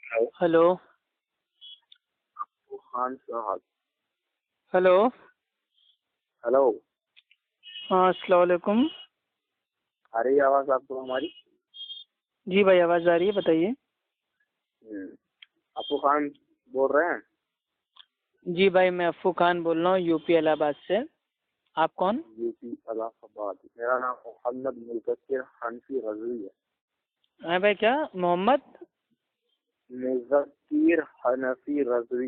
Hello. Khan साहब। Hello. Hello. हाँ, अस्सलाम वालेकुम। आ रही है आवाज आपको हमारी? जी भाई, आवाज़ आ रही है, बताइए। अप्पू खान बोल रहे हैं? जी भाई, मैं अफ़ू खान बोल रहा हूँ, यूपी इलाहाबाद से। आप कौन? यूपी इलाहाबाद। मेरा नाम मोहम्मद मुज़क्किर हनफी रजवी है। है भाई, क्या मोहम्मद? मुज़क्किर हनफी रजवी।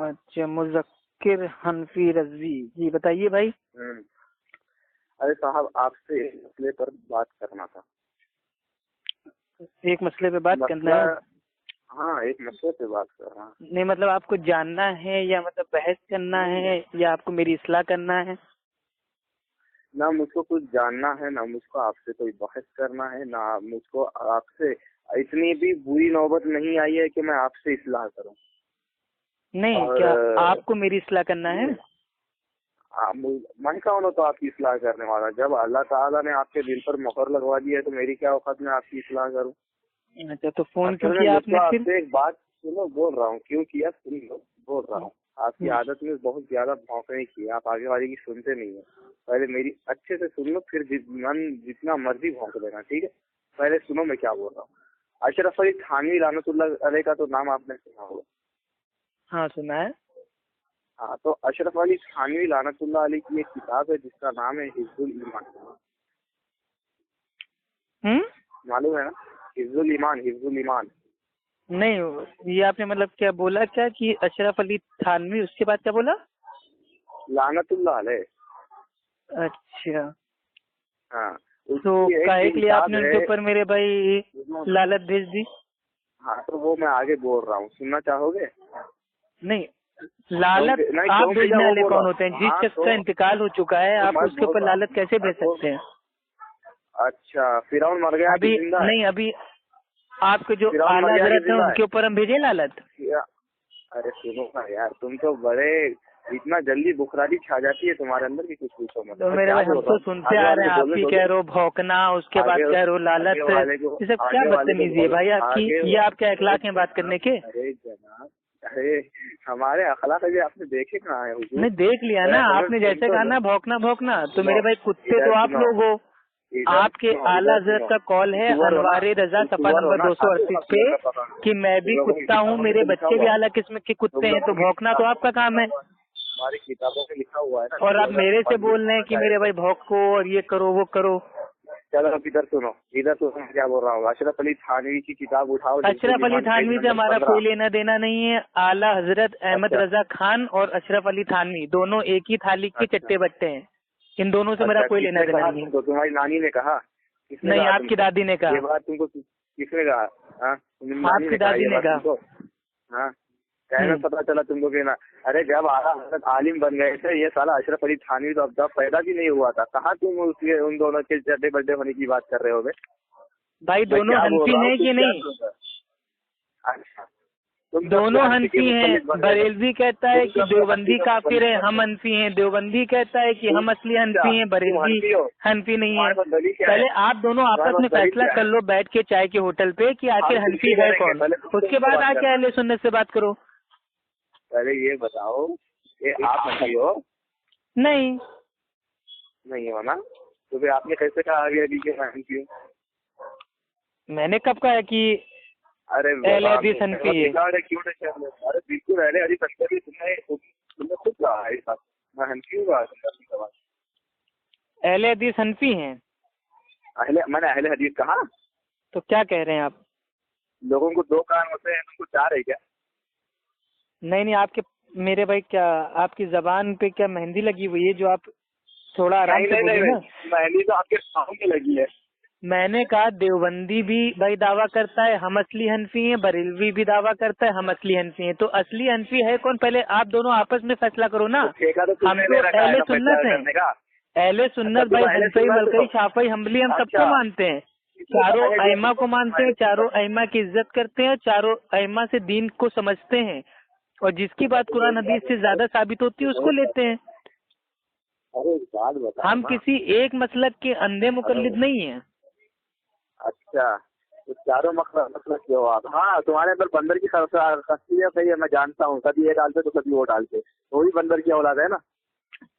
अच्छा, मुज़क्किर हनफी रजवी। जी बताइए भाई। अरे साहब, आपसे एक मसले पर बात करना था। एक मसले पे बात करना मसला? है? हाँ, एक मसले पे बात कर रहा हूँ। नहीं मतलब आपको जानना है या मतलब बहस करना है या आपको मेरी इस्लाह करना है? ना मुझको कुछ जानना है, ना मुझको आपसे कोई बहस करना है, ना मुझको आपसे इतनी भी बुरी नौबत नहीं आई है कि मैं आपसे इस्लाह करूं। नहीं, और क्या आपको मेरी इस्लाह करना है? मैं कौन हूं तो आपकी इस्लाह करने वाला? जब अल्लाह ताला ने आपके दिल पर मोहर लगवा दी है तो मेरी क्या औकात में आपकी इस्लाह करूं? अच्छा, तो फोन क्यों असल में किया मुझको आपने फिर? आपसे एक बात सुनो, बोल रहा हूँ क्यों किया, सुन लो। बोल रहा हूँ, आपकी हम्म, आदत में बहुत ज्यादा भौंकने की है। आप आगे वाले की सुनते नहीं है। पहले मेरी अच्छे से सुन लो, फिर मन जितना मर्जी भौंक देना, ठीक है? पहले सुनो मैं क्या बोल रहा हूँ। अशरफ अली थानवी लानतुल्लाह अलैह का तो नाम आपने सुना होगा। हाँ सुना है। हाँ, तो अशरफ अली थानवी लानतुल्लाह अलैह की एक किताब है जिसका नाम है हिफ्जुल ईमान। हम्म। मालूम है ना? हिफ्जुल ईमान, हिफ्जुल ईमान। नहीं, ये आपने मतलब क्या बोला, क्या कि अशरफ अली थानवी, उसके बाद क्या बोला? लानतुल्लाह अलैह। अच्छा, हाँ, तो उसकी एक काहे के लिए किताब आपने उनके है। ऊपर मेरे भाई लालच भेज दी? हाँ, तो वो मैं आगे बोल रहा हूँ, सुनना चाहोगे? नहीं, लालच नहीं, आप क्यों भेजा भेजने वो वाले बोलो। कौन होते हैं? जिस हाँ, शख्स का तो इंतकाल हो चुका है, आप मैं उसके बोल ऊपर रहा हूँ, लालच कैसे मैं भेज बोल सकते हैं? अच्छा, फिरौन मर गया कि अभी जिंदा है? नहीं, अभी आपके जो फिरौन मर आला गया कि हजरत है जिंदा है? उनके ऊपर हम भेजे लालच? अरे सुनो ना यार, तुम तो बड़े इतना जल्दी बुखरारी छा जाती है तुम्हारे अंदर की कुछ पूछो मत। तो मैं मेरे क्या भाई, हम बोल रहा तो हूँ, सुनते आगे आ वाले रहे को हैं, आप बोलने ही दो कह दो। रहे हो भौंकना, उसके बाद आगे कह रहे हो आगे लालच। वाले को ये सब क्या आगे वाले को बदतमीजी है बोलो। भाई आपकी? आगे ये आपके अरे अखलाक हैं बात जनाब, करने के? अरे जनाब, अरे हमारे अखलाक अभी आपने देखे कहाँ है हुजूर? नहीं, देख लिया ना हमें आपने, सुन जैसे तो कहा लो। ना भौंकना भौंकना, तो सुनो, मेरे भाई कुत्ते इधर तो आप सुनो, लोग हो। इधर आपके सुनो, आला इधर हजरत सुनो। का कॉल है सुअर हो ना? अनवारे रजा तुम सफा सुअर हो नंबर ना? खाते हो 238 अपने पे का पता? कि मैं तुम भी लोगों की कुत्ता हूँ, किताबों में मेरे तो लिखा बच्चे भी हुआ है। आला किस्म के तुम कुत्ते हैं, तो लोगों की भौंकना तो किताबों आपका में, काम है। हमारी किताबों में लिखा हुआ है ना कि और आप मेरे से 2025 बोल रहे हैं में कि मेरे जाएगा। भाई भौंको और ये करो वो करो। चलो अब इधर सुनो, इधर सुनो मैं क्या बोल रहा हूँ। अशरफ अली थानवी की किताब उठाओ, हिफ्जुल अशरफ अली ईमान, पेज थानवी से नंबर हमारा 15। कोई लेना देना नहीं है। आला हजरत अहमद अच्छा, रजा खान और अशरफ अली थानवी दोनों एक ही थाली के अच्छा, चट्टे बट्टे हैं। इन दोनों से मेरा अच्छा। कोई लेना किसने देना कहा नहीं है। तुमको? तुम्हारी नानी ने कहा? किसने नहीं, कहा आपकी तुमको दादी ने कहा। ये बात? तुमको किसने कहा? हाँ, तुम्हारी नानी आपकी ने कहा दादी ये ने बात कहा। तुमको? हाँ, कहने हम्म। पता चला तुमको कि ना? अरे जब आला हजरत आलिम बन गए थे ये साला अशरफ अली थानवी तो अब तक पैदा भी नहीं हुआ था। कहाँ तुम उसके उन दोनों के चड्डे बड्डे होने की बात कर रहे हो बे? भाई मैं दोनों क्या बोल हनफी रहा हूँ, हैं तुम कि क्या नहीं? सुन रहे हो? अच्छा, तुम कब दोनों हनफी के हनफी हैं। मुतल्लिक बन गए? बरेलवी कहता है तुम कि कब हनफी देवबंदी के काफिर मुतल्लिक है, बन हम गए? हनफी हैं। देवबंदी कहता है कि तुम हम असली अच्छा, हनफी हैं, तुम बरेलवी हनफी हो? हनफी नहीं है। तुम्हारे पास दलील क्या है? पहले आप दोनों तुम्हारे आपस पास में दलील फैसला क्या कर है? लो बैठ के चाय के होटल पे कि आखिर हम कुछ हनफी नहीं है करेंगे, कौन। पहले तुम उसके तुमसे बाद बात आके करना। अहले सुन्नत से बात करो। पहले ये बताओ कि आप हनफी हो? नहीं, नहीं हो ना? तो फिर आपने कैसे कहा आगे अभी के मैं हनफी हूँ? मैंने कब कहा कि अरे अहले बाबा, हदीस हनफी है? लिखा है क्यों नहीं? अरे बिल्कुल अहले हदीस हनफी। तुमने खुद कहा है इस बात। मैं हनफी हूँ बात। अहले हदीस हनफी हैं? मैंने अहले हदीस कहा? तो क्या कह रहे हैं आप? लोगों को दो कान होते हैं, तुमको चार है क्या? नहीं नहीं, आपके मेरे भाई क्या आपकी जबान पे क्या मेहंदी लगी हुई है? जो आप थोड़ा आराम नहीं से नहीं नहीं बोलिए ना। नहीं, मेहंदी तो आपके पाँव में लगी है। मैंने कहा देवबंदी भी भाई दावा करता है हम असली हनफी हैं, बरेलवी भी दावा करता है हम असली हनफी हैं। तो असली हनफी है कौन? पहले आप दोनों आपस में फैसला करो ना। तो ठेका तो हम तुमने ले तो रखा है अहले ना फैसला सुन्नत हैं। करने का? अहले अच्छा, सुन्नत तुम भाई अहले हनफई सुन्नत मलकई हो? शाफई हम्बली हम सबको अच्छा, मानते हैं। इसलिए चारों कहा गया अइमा कि को तुम मानते हैं, अहले चारों सुन्नत हो। अइमा की इज्जत करते हैं, चारों अइमा से दीन को समझते हैं, और जिसकी बात कुरान हदीस से ज्यादा साबित होती है उसको लेते हैं। अरे एक बात बताओ हम ना। किसी एक मसलक के अंधे हेलो। मुकल्लिद नहीं है। अच्छा, तो चारों मतलब क्यों आप? हाँ, तुम्हारे अंदर बंदर की शख्सियत है, मैं जानता हूँ। कभी ये डालते तो कभी वो डालते, वही बंदर की औलाद है ना।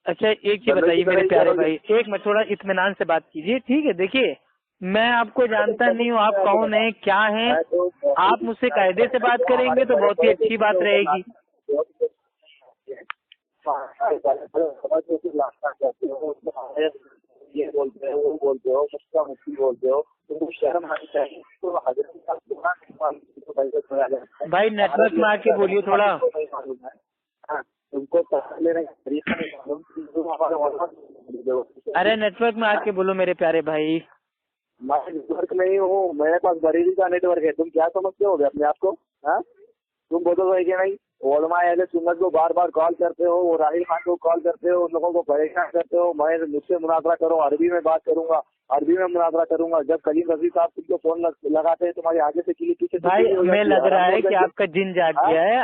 अच्छा एक चीज बताइए मेरे प्यारे भाई, एक मिनट थोड़ा इत्मीनान से बात कीजिए, ठीक है। देखिए मैं आपको जानता नहीं हूँ, आप कौन है क्या है, आप मुझसे कायदे से बात करेंगे तो बहुत ही अच्छी बात रहेगी। ये बोलते हो, वो बोलते हो, मुफ्ता मुफ्ती बोलते हो, तुमको शर्म आनी चाहिए। तो भाई नेटवर्क में आके बोलिए थोड़ा। तुमको लेने का तरीका नहीं मालूम। अरे नेटवर्क में आके बोलो मेरे प्यारे भाई। मैं नेटवर्क नहीं हूँ, मेरे पास बरेली का नेटवर्क है। तुम क्या समझते हो अपने आप को? हाँ, तुम बोलो कि नहीं, ओलमा अहले सुन्नत को बार बार कॉल करते हो, वो राहिल खान को कॉल करते हो, उन लोगों को परेशान करते हो। मैं मुझसे मुनाजरा करो, अरबी में बात करूंगा, अरबी में मुनाजरा करूंगा। जब कलीम रजी साहब तुमको फोन लगाते हैं, तुम्हारे आगे से किली पीछे भाई हमें लग रहा है कि आपका जिन जाग गया है।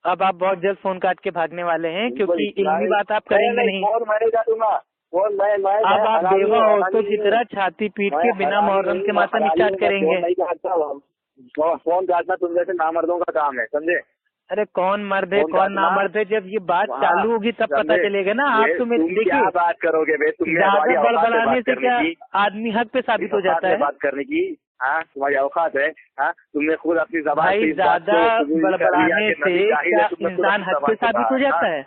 अब आप बहुत जल्द फोन काट के भागने वाले हैं, क्योंकि इल्मी बात आप करेंगे नहीं। फोन मैं काटूंगा, फोन मैं अब आप बेवा औरतों की तरह छाती पीट के बिना मुहर्रम के मातम स्टार्ट करेंगे। फोन काटना तुम जैसे नामर्दों का काम है, समझे? अरे कौन मर्द है कौन ना मर्द है, जब ये बात चालू होगी तब पता चलेगा ना। आप तो मेरे देखिए क्या बात करोगे बे? तुम ज्यादा बड़बड़ाने से क्या आदमी हक पे साबित हो जाता है? बात करने की हाँ तुम्हारी औकात है? हाँ, तुमने खुद अपनी जबान भाई ज्यादा बड़बड़ाने से क्या इंसान हक पे साबित हो जाता है?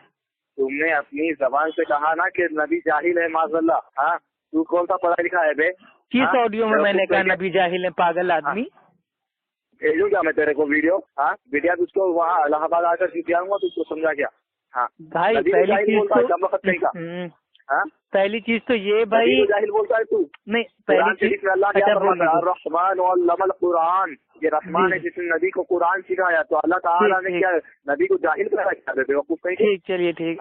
तुमने अपनी जबान से कहा ना कि नबी जाहिल है माज़अल्लाह। हाँ, तू कौन सा पढ़ा लिखा है बे? किस ऑडियो में मैंने कहा नबी जाहिल है पागल आदमी? भेजूँ क्या मैं तेरे को वीडियो? हाँ, बेटिया तुझको वहाँ इलाहाबाद आकर जीतियाऊंगा, तुझको समझा क्या? हाँ भाई पहली चीज तो ये भाई जाहिल बोलता है तू नहीं। पहली चीज कुरान, ये रहमान है जिसने नबी को कुरान सिखाया, तो अल्लाह ताला ने क्या नबी को जाहिल करा क्या? बेवकूफ नहीं। ठीक चलिए ठीक,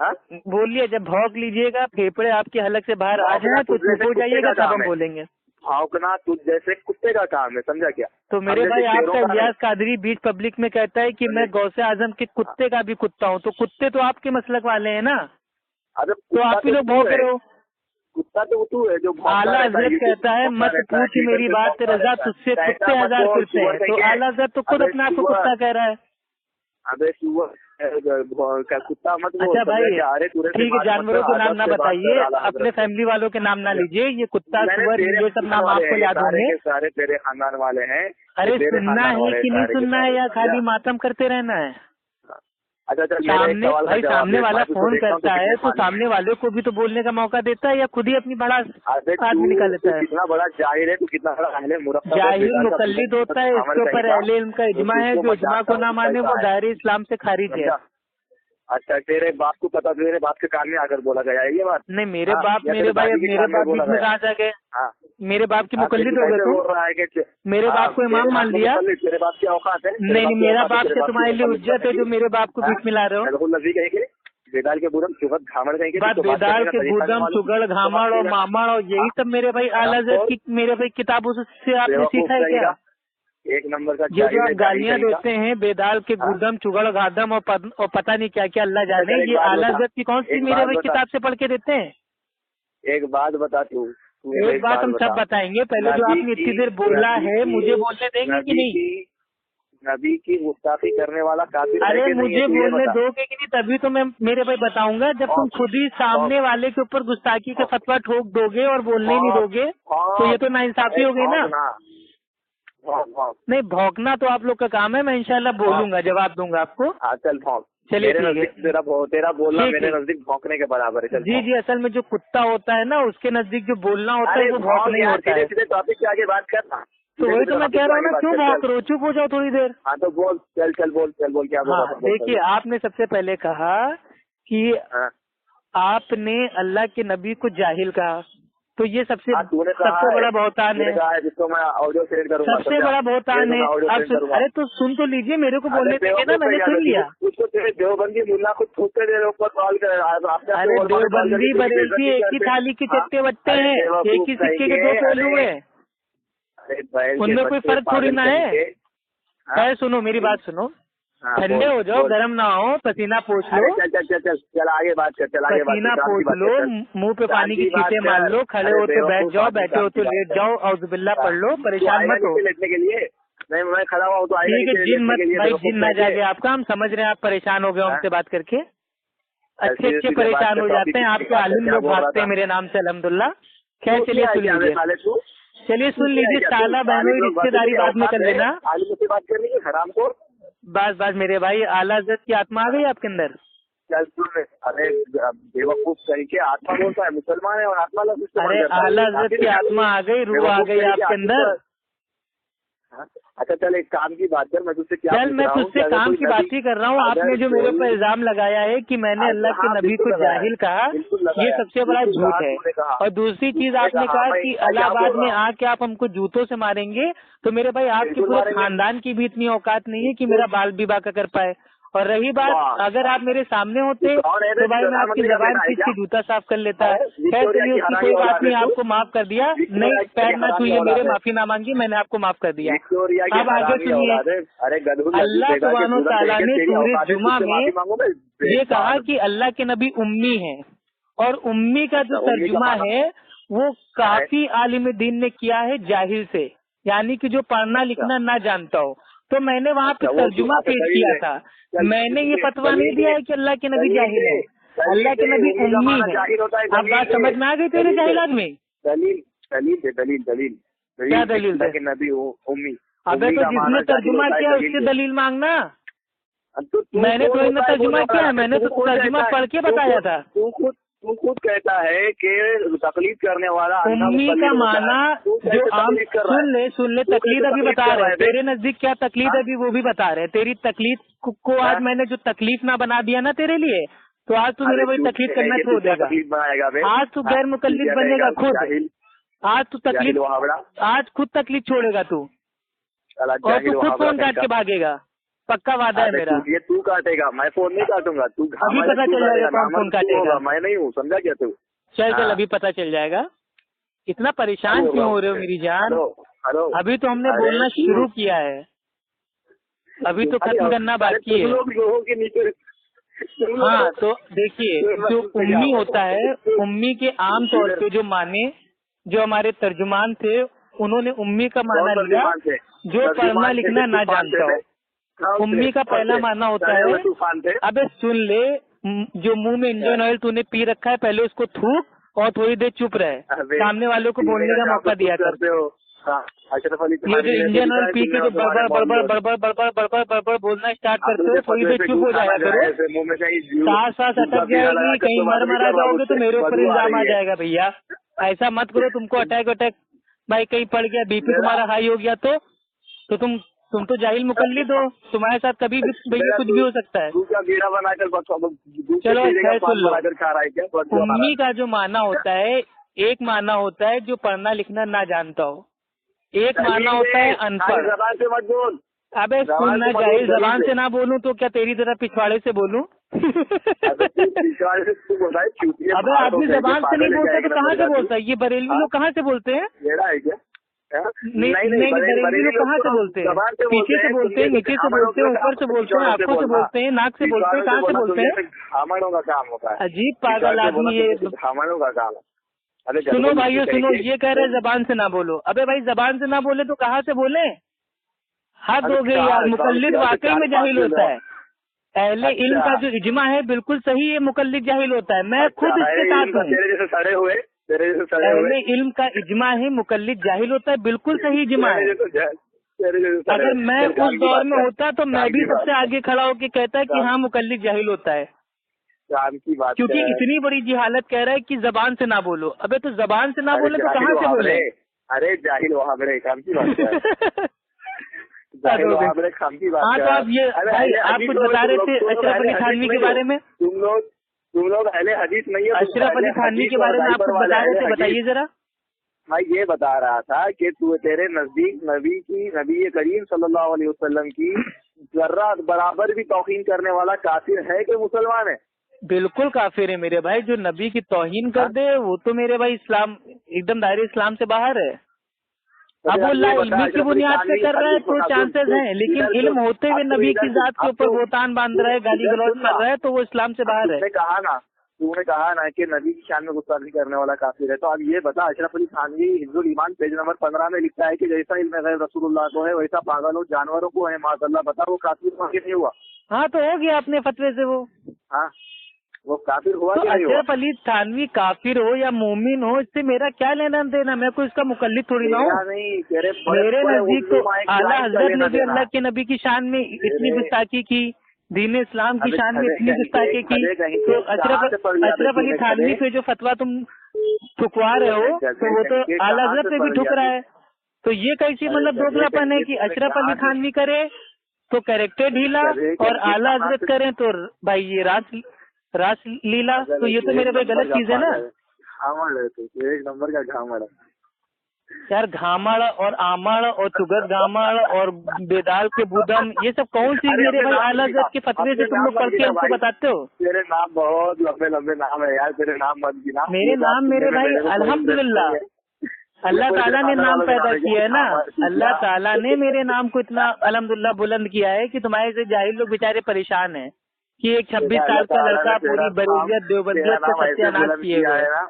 बोलिए। जब भौंक लीजिएगा, फेफड़े आपके हलक से बाहर आ जाए तो चुप हो जाइएगा, तब हम बोलेंगे। भौंकना तुझ जैसे कुत्ते का काम है, समझा क्या? तो मेरे भाई आपका इलियास कादरी बीच पब्लिक में कहता है कि मैं गौसे आजम के कुत्ते का भी कुत्ता हूँ, तो कुत्ते तो आपके मसलक वाले हैं ना। अरे तो आप ही लोग भौंक रहे हो। कुत्ता तो तू है जो आला हजरत कहता है मत पूछ मेरी बात रजा, तुझसे कुत्ते हजार फिरते हैं। तो आला हजरत तो खुद अपने आप को कुत्ता कह रहा है। अबे कुत्ता मत बोल। अच्छा भाई ठीक है, जानवरों के नाम ना बताइए, अपने फैमिली वालों के नाम ना लीजिए। ये कुत्ता सुअर ये सब नाम आपको याद होंगे, सारे तेरे खानदान वाले हैं। अरे सुनना है कि नहीं सुनना है, या खाली मातम करते रहना है? अच्छा सामने भाई सामने वाला फोन करता है तो सामने वाले को भी तो बोलने का मौका देता है, या खुद ही अपनी बड़ा आदमी निकाल लेता है? कितना बड़ा जाहिल है तू, कितना बड़ा अहले मुरब्बा जाहिल मुकल्लिद होता है, इसके ऊपर अहले इल्म का इजमा है, जो इजमा को ना माने वो दायरे इस्लाम से खारिज है। अच्छा तेरे बाप को पता, मेरे बाप के कान में आकर बोला गया है ये बात? नहीं मेरे बाप मेरे भाई मेरे बाप बीच में कहाँ जा गए? मेरे बाप की मुकल्लिद हो गए तुम? मेरे बाप को इमाम मान लिया? तेरे बाप की औकात है? नहीं मेरा बाप से तुम्हारे लिए उज्जत है जो मेरे बाप को बीच में ला रहे हो। बेदाल के बूदम चुगड़ घामड़ कहेंगे, बेदाल के बूदम चुगड़ घामड़ और मामड़ और यही सब मेरे भाई आला हज़रत की मेरे भाई किताबों से आपने सीखा है क्या? एक नंबर का ये जो आप गालियाँ देते हैं बेदाल के गुदम चुगड़ गादम और पता नहीं क्या क्या अल्लाह जाने, ये आला हज़रत की कौन सी मेरे भाई किताब से पढ़ के देते हैं? एक बात बता तू, एक बात हम सब बताएंगे, पहले जो आपने इतनी देर बोला है मुझे बोलने देंगे कि नहीं? नबी की गुस्ताखी करने वाला काफिर। अरे मुझे बोलने दोगे कि नहीं, तभी तो मैं मेरे भाई बताऊंगा। जब तुम खुद ही सामने वाले के ऊपर गुस्ताखी का फतवा ठोक दोगे और बोलने ही नहीं दोगे तो ये तो नाइंसाफी हो गई ना। नहीं भौंकना तो आप लोग का काम है, मैं इंशाल्लाह बोलूंगा, जवाब दूंगा आपको। चल भौंक। चलिए तेरा बोलना मेरे नजदीक भौंकने के बराबर है। जी असल में जो कुत्ता होता है ना उसके नजदीक जो बोलना होता है वो भौंक नहीं होता है। टॉपिक के आगे बात करना, तो वही तो मैं कह रहा हूँ ना, क्यों भौंक रहे हो? चुप हो जाओ थोड़ी देर। हाँ तो बोल, चल बोल क्या बोल? देखिए आपने सबसे पहले कहा कि आपने अल्लाह के नबी को जाहिल कहा, तो ये सबसे बड़ा बहुतान है, जिसको मैं ऑडियो शेयर करूंगा। सबसे बड़ा बहुतान है। अब अरे तो सुन तो लीजिए, मेरे को बोलने दीजिए ना, मैंने सुन लिया। उसको तेरे देवबंदी मुल्ला को थूकते देर ऊपर कॉल कर। अरे देवबंदी बरेलवी एक ही थाली के चट्टे बट्टे हैं, एक ही सिक्के के दो पहलू है, उनमें कोई फर्क थोड़ी ना है। सुनो मेरी बात सुनो, ठंडे हो जाओ, गर्म ना हो, पसीना पोंछ लो, चल आगे बात कर, चल आगे पसीना पोंछ लो, मुंह पे पानी की छींटे मार लो, खड़े हो तो बैठ जाओ, बैठे हो तो लेट जाओ, औज़ुबिल्लाह पढ़ लो, परेशान मत हो। लेटने के लिए मैं खड़ा हुआ हूँ तो ठीक है, जिन मत भाई, जिन ना जागे आपका, हम समझ रहे हैं आप परेशान हो गए हमसे बात करके, अच्छे परेशान हो जाते हैं, आपके आलिम लोग भागते हैं मेरे नाम से अल्हम्दुलिल्लाह। खैर चलिए सुन लीजिए, चलिए सुन लीजिए, साला बहनोई रिश्तेदारी बाद में कर लेना, आलिम से बात करनी है हराम को। बस मेरे भाई, आला हज़रत की आत्मा आ गई आपके अंदर। चल सुन, अरे बेवकूफ तरीके आत्मा बोलता है, मुसलमान है और आत्मा लफ्ज़। अरे आला हज़रत की आत्मा आ गई, रूह आ गई आपके अंदर। अच्छा चल एक काम की बात कर, मैं तुझसे क्या चल मैं तुझसे काम की बात ही कर रहा हूँ। आपने जो मेरे ऊपर इल्जाम लगाया है कि मैंने अल्लाह के नबी को जाहिल कहा, ये सबसे बड़ा झूठ है। और दूसरी चीज आपने कहा कि इलाहाबाद में आके आप हमको जूतों से मारेंगे, तो मेरे भाई आपके पूरे खानदान की भी इतनी औकात नहीं है कि मेरा बाल भी बांका कर पाए। और रही बात, अगर आप मेरे सामने होते तो भाई मैं आपकी जबान खींच के जूता साफ कर लेता है। खैर चलिए, उसकी कोई बात नहीं, आपको माफ कर दिया। नहीं, पैर ना छूइए मेरे, माफी ना मांगी, मैंने आपको माफ कर दिया। अब आगे सुनिए, अल्लाह सुब्हानो तआला ने सूरह जुमा में ये कहा कि अल्लाह के नबी उम्मी हैं, और उम्मी का जो तर्जुमा है वो काफी आलिम दीन ने किया है जाहिल से, यानी कि जो पढ़ना लिखना ना जानता हो। तो मैंने वहाँ पे तर्जुमा पेश किया था, मैंने ये फतवा नहीं दिया है कि अल्लाह के नबी जाहिल है, अल्लाह के नबी उम्मी है। अब बात समझ में आ गई तेरे जाहिल आदमी? दलील क्या दलील है? नबी उम्मी। अबे तो जिसने तर्जुमा किया उससे दलील मांगना। मैंने तो इन्हें तर्जुमा किया है, मैंने तो तर्जुमा पढ़ के बताया था। तू खुद कहता है कि तकलीद करने वाला उम्मी का माना जो आम, सुन ले तकलीद अभी बता रहे हैं, तेरे नजदीक क्या तकलीद अभी वो भी बता रहे हैं। तेरी तकलीद को आज मैंने जो तकलीफ ना बना दिया ना तेरे लिए, तो आज तू मेरे वही तकलीफ करना छोड़ देगा। आज तू गैर मुकल्लिद बनेगा खुद, आज तू तकलीफ, आज खुद तकलीफ छोड़ेगा तू, और तू खुद फोन काट के भागेगा। पक्का वादा है मेरा। ये तू काटेगा, मैं फोन नहीं काटूंगा। तू अभी पता चल जाएगा कौन फोन काटेगा। मैं नहीं हूँ, समझा क्या तू? चल अभी पता चल जाएगा। इतना परेशान क्यों हो रहे हो मेरी जान? अभी तो हमने बोलना शुरू किया है, अभी तो खत्म करना बाकी है। लोगों के नीचे हाँ तो देखिए, जो उम्मी होता है, उम्मी के आम तौर पे जो माने, जो हमारे तर्जुमान थे उन्होंने उम्मी का माना लिया जो पढ़ना लिखना ना जानता हो। उम्मी का पहला माना होता है, अबे सुन ले, जो मुंह में इंजन ऑयल तूने पी रखा है पहले उसको थूक और थोड़ी देर चुप रहे, सामने वालों को बोलने का मौका दिया कर। ये जो इंजन ऑयल पी के जो बड़बड़ बोलना स्टार्ट करते हो, थोड़ी देर चुप हो जाया करो। सांस अटक जाएगी, कहीं मर जाओगे तो मेरे ऊपर इल्जाम आ जाएगा। भैया ऐसा मत करो, तुमको अटैक भाई कहीं पड़ गया, बीपी तुम्हारा हाई हो गया तो तुम तो जाहिल मुकल्लिद हो, तुम्हारे साथ कभी भी भैया कुछ भी हो सकता है। चलो खैर सुन लो, उम्मी का जो माना होता है, एक माना होता है जो पढ़ना लिखना ना जानता हो, एक माना होता है अनपढ़। जबान से मत बोल। अबे सुनना, जाहिल जबान से ना बोलूं तो क्या तेरी तरह पिछवाड़े से बोलूं? अबे आदमी जबान से नहीं बोलता तो कहाँ से बोलता है? ये बरेलवी लोग कहाँ से बोलते हैं? नहीं, बरेलवी लोग कहाँ से बोलते हैं? पीछे से बोलते हैं, नीचे से बोलते हैं, ऊपर से बोलते हैं, आंखों से बोलते हैं, नाक से बोलते हैं, कहाँ से बोलते हैं? हामड़ों का काम होता है। अजीब पागल आदमी ये। हामड़ों का काम है। सुनो भाइयों सुनो, ये कह रहे जबान से ना बोलो। अबे भाई जबान से ना बोले तो कहाँ से बोले? हद हो गई यार, मुकल्लिद वाकई में जाहिल होता है। अहले इल्म का जो इजमा है बिल्कुल सही है, मुकल्लिद जाहिल होता है। मैं खुद इसके साथ हूँ। अहले इल्म का इजमा है, मुकल्लिद जाहिल होता है, बिल्कुल सही इजमा है। अगर मैं उस दौर में होता तो मैं भी सबसे आगे खड़ा होकर कहता कि हाँ मुकल्लिद जाहिल होता है, क्योंकि इतनी बड़ी जिहालत कह रहा है कि जबान से ना बोलो। अबे तो जबान से ना बोले तो कहाँ से बोले? अरे जाहिल वहाबड़े काम की बात है। हाँ तो आप ये भाई आप कुछ बता रहे थे अशरफ अली थानवी के बारे में। तुम लोग अहले हदीस नहीं है। अशरफ अली थानवी के बारे में आप कुछ बता रहे थे, बताइए जरा। मैं ये बता रहा था कि तू तेरे नजदीक नबी करीम सल्लल्लाहु अलैहि वसल्लम की जर्रा बराबर भी तौहीन करने वाला काफिर है कि मुसलमान है? बिल्कुल काफिर है मेरे भाई। जो नबी की तौहीन कर दे वो तो मेरे भाई इस्लाम एकदम दायरे इस्लाम से बाहर है। अब वो इल्मी की बुनियाद पे कर रहा है तो चांसेस हैं, लेकिन इल्म होते हुए नबी की जात के ऊपर बोतान बांध रहा है, गाली गलौज कर रहा है, तो वो इस्लाम से बाहर है। तूने कहा ना कि नबी की शान में गुस्ताखी करने वाला काफिर है, तो अब ये बता, अशरफ अली थानवी हिज्बुल ईमान पेज नंबर 15 में लिखता है कि जैसा इल्म गैब रसूलुल्लाह को है वैसा पागलों जानवरों को है, माशाअल्लाह। बता वो काफिर हुआ कि नहीं हुआ? हाँ तो हो गया अपने फतवे से वो। हाँ वो काफिर हुआ तो कि नहीं हुआ? अशरफ अली थानवी काफिर हो या मोमिन हो, इससे मेरा क्या लेना देना? मैं कोई इसका मुकल्लिद थोड़ी ना हूँ। मेरे नजदीक तो आला हजरत ने भी अल्लाह के नबी की शान में इतनी गुस्ताखी की, दीन इस्लाम की शान में इतनी गुस्ताखी की, तो अशरफ अली थानवी पे जो फतवा तुम ठुकवा रहे हो तो वो तो आला हजरत पे भी ठुक रहा है। तो ये कैसी मतलब दोगलापन है कि अशरफ अली थानवी करे तो कैरेक्टर ढीला और आला हजरत करें तो भाई ये रास लीला, तो ये तो मेरे भाई गलत चीज है ना। एक नंबर का घामड़ है यार। घामड़ और आमड़ और चुगत गामड़ और बेदाल के बुदम, ये सब कौन सी मेरे भाई आला हजरत के फतवे से तुम लोग पढ़ के हमको बताते हो? तेरे नाम बहुत लंबे लंबे नाम है यार, तेरे नाम मत गिना। मेरे नाम मेरे भाई अल्हम्दुलिल्लाह अल्लाह ताला ने नाम पैदा किया है ना, अल्लाह ताला ने मेरे नाम को इतना अल्हम्दुलिल्लाह बुलंद किया है कि तुम्हारे से जाहिल लोग बेचारे परेशान हैं कि एक 26 साल का लड़का पूरी बरीजियत देवबंदियत का सत्यानाश किए हुए है।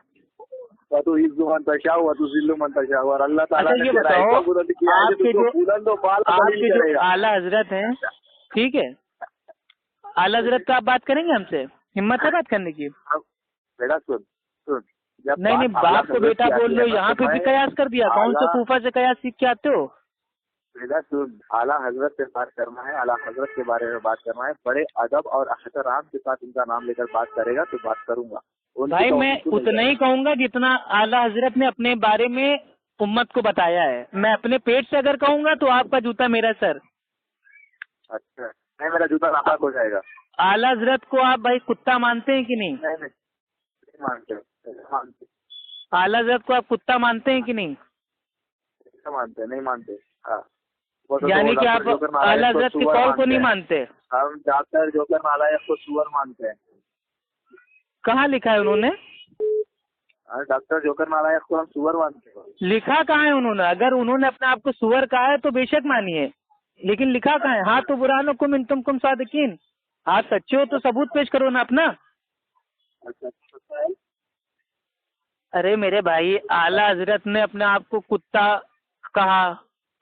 तो इज्जू मनतशा हुआ तो जिल्लू मनतशा हुआ। अल्लाह ताला ने ये बताओ, आपके जो आला हजरत हैं, ठीक है, आला हजरत तो आप बात करेंगे हमसे? हिम्मत है बात करने की? बेटा सुन नहीं बाप को बेटा बोल लो, यहाँ पे भी कयास कर दिया। कौन से कूफा से कयास सीख के आते हो? बेटा सुन, आला हजरत से बात करना है, आला हजरत के बारे में बात करना है, बड़े अदब और एहतराम के साथ उनका नाम लेकर बात करेगा तो बात करूंगा भाई। मैं उतना ही कहूंगा जितना आला हजरत ने अपने बारे में उम्मत को बताया है। मैं अपने पेट से अगर कहूंगा तो आपका जूता मेरा सर। अच्छा नहीं, मेरा जूता नापाक हो जाएगा। आला हजरत को आप भाई कुत्ता मानते हैं कि नहीं? नहीं मानते। आला हजरत को आप कुत्ता मानते हैं कि नहीं? मानते नहीं मानते। हाँ यानी कि आप आला हजरत के कौल को नहीं मानते? हम डॉक्टर जोकर नालायक को सुअर मानते हैं। कहाँ लिखा है उन्होंने? डॉक्टर जोकर नालायक को हम सुअर मानते हैं। लिखा कहाँ है उन्होंने? अगर उन्होंने अपने आप को सुअर कहा है तो बेशक मानिए, लेकिन लिखा कहाँ है? हाँ तो बुरानो कुम इन तुम कुम सादिकीन, आप सच्चे हो तो सबूत पेश करो ना अपना। अरे मेरे भाई, आला हजरत ने अपने आप को कुत्ता कहा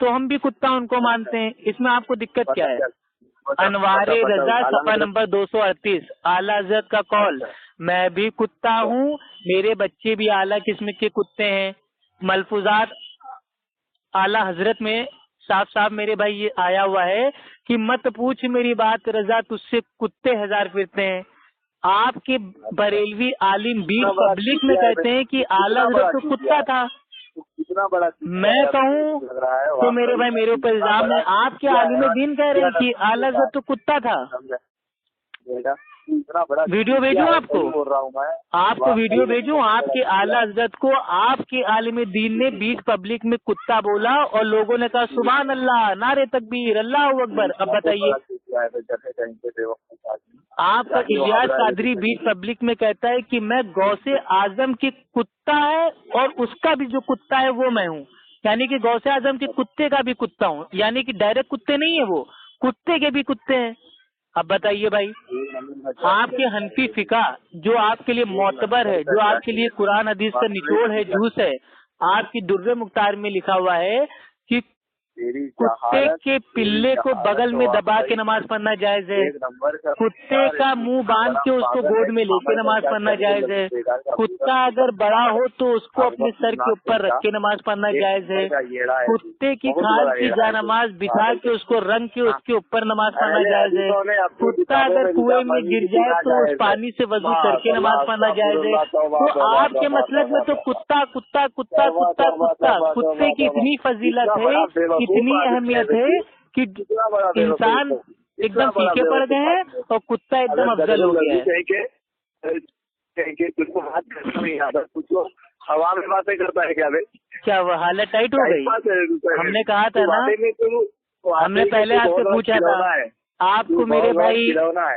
तो हम भी कुत्ता उनको मानते हैं, इसमें आपको दिक्कत क्या है? अनवारे रजा सफा नंबर 238 आला हजरत का कॉल, मैं भी कुत्ता हूँ, मेरे बच्चे भी आला किस्म के कुत्ते हैं। मलफूजात आला हजरत में साफ साफ मेरे भाई ये आया हुआ है कि मत पूछ मेरी बात रजा, तुझसे कुत्ते हजार फिरते हैं। आपके बरेलवी आलिम बीच पब्लिक में कहते हैं कि आला हजरत तो कुत्ता था। कितना बड़ा मैं कहूँ तो मेरे भाई मेरे ऊपर इल्जाम है। आपके आलिम दीन कह रहे हैं कि आला हजरत तो कुत्ता था। वीडियो भेजूं आपको? बोल रहा हूँ मैं आपको वीडियो भेजूं? आपके आला हजरत को आपके आलिम दीन ने बीच पब्लिक में कुत्ता बोला और लोगों ने कहा सुभान अल्लाह, नारे तकबीर, अल्लाह अकबर। अब बताइए, आपका इलियास कादरी बीच पब्लिक में कहता है कि मैं गौसे आजम के कुत्ता है और उसका भी जो कुत्ता है वो मैं हूँ, यानी कि गौसे आजम के कुत्ते का भी कुत्ता हूँ, यानी कि डायरेक्ट कुत्ते नहीं है वो, कुत्ते के भी कुत्ते हैं। अब बताइए भाई, आपके हनफी फिका जो आपके लिए मोतबर है, जो आपके लिए कुरान हदीस का निचोड़ है, जूस है, आपकी दुर्र मुख्तार में लिखा हुआ है कि कुत्ते के पिल्ले को बगल में दबा के नमाज पढ़ना जायज है, कुत्ते का मुंह बांध के उसको गोद में लेके नमाज पढ़ना जायज है, कुत्ता अगर बड़ा हो तो उसको अपने सर के ऊपर रख के नमाज पढ़ना जायज है, कुत्ते की खाल की जानमाज बिठा के उसको रंग के उसके ऊपर नमाज पढ़ना जायज है, कुत्ता अगर कुएं में गिर जाए तो उस पानी से वजू करके नमाज पढ़ना जायज है। तो आपके मसलक में तो कुत्ता कुत्ता कुत्ता कुत्ता कुत्ता, कुत्ते की इतनी फजीलत है, इतनी अहमियत है कि इंसान एकदम फीके पड़ गए हैं और कुत्ता एकदम अफजल हो गया है। तुझको बात करना नहीं आता, कुछ हवा में बातें करता है क्या? क्या वो हालत टाइट हो गई? हमने कहा था ना, हमने पहले आपसे पूछा था आपको मेरे भाई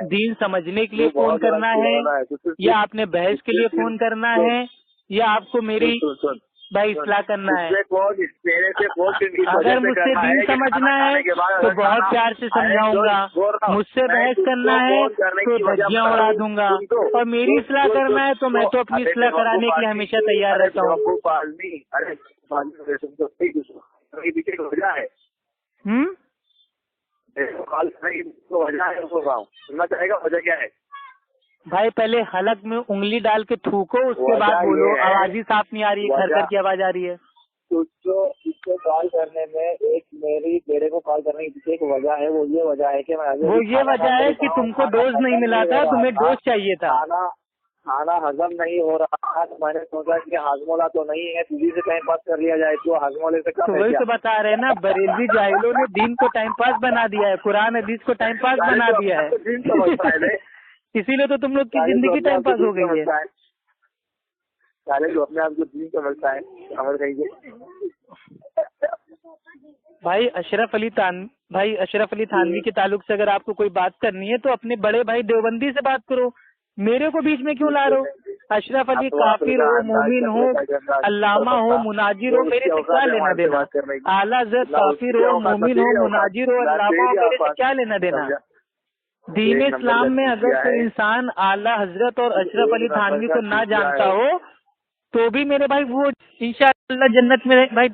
दीन समझने के लिए फोन करना है या आपने बहस के लिए फोन करना है या आपको मेरी भाई इस्लाह करना है। मेरे से अगर मुझसे दीन समझना है तो बहुत प्यार से समझाऊंगा, मुझसे बहस करना है तो धज्जियां उड़ा दूंगा, और मेरी इस्लाह करना है तो मैं तो अपनी इस्लाह कराने के लिए हमेशा तैयार रहता हूँ। वजह है सुनना चाहेगा वजह क्या है? भाई पहले हलक में उंगली डाल के थूको, उसके बाद बोलो। आवाज ही साफ नहीं आ रही है, घर घर की आवाज आ रही है। इसको कॉल करने में मेरे को कॉल करने की पीछे एक वजह है, वो ये वजह है कि मैं कि तुमको डोज नहीं मिला था, तुम्हें डोज चाहिए था। खाना हजम नहीं हो रहा था, तो मैंने सोचा कि हाजमोला तो नहीं है, दीदी से टाइम पास कर लिया जाए, तो हाजमोले से तो वही तो बता रहे हैं ना, बरेलवी जाहिलों ने दीन को टाइम पास बना दिया है, कुरान हदीस को टाइम पास बना दिया है। इसीलिए तो तुम लोग की जिंदगी टाइम पास हो गई है। सारे जो अपने आप को दीन समझता है समझ गई। भाई अशरफ अली थानवी के ताल्लुक से अगर आपको कोई बात करनी है तो अपने बड़े भाई देवबंदी से बात करो, मेरे को बीच में क्यों ला रहे हो? अशरफ अली काफिर हो, मोमिन हो, अल्लामा हो, मुनाजिर हो, मेरे से क्या लेना देना? आला हज़रत काफिर हो, मोमिन हो, मुनाजिर हो, अल्लामा हो, मेरे से क्या लेना देना? दीन इस्लाम में अगर कोई इंसान आला हजरत और अशरफ अली थानवी को ना जानता हो तो भी मेरे भाई वो इंशाअल्लाह जन्नत में भाई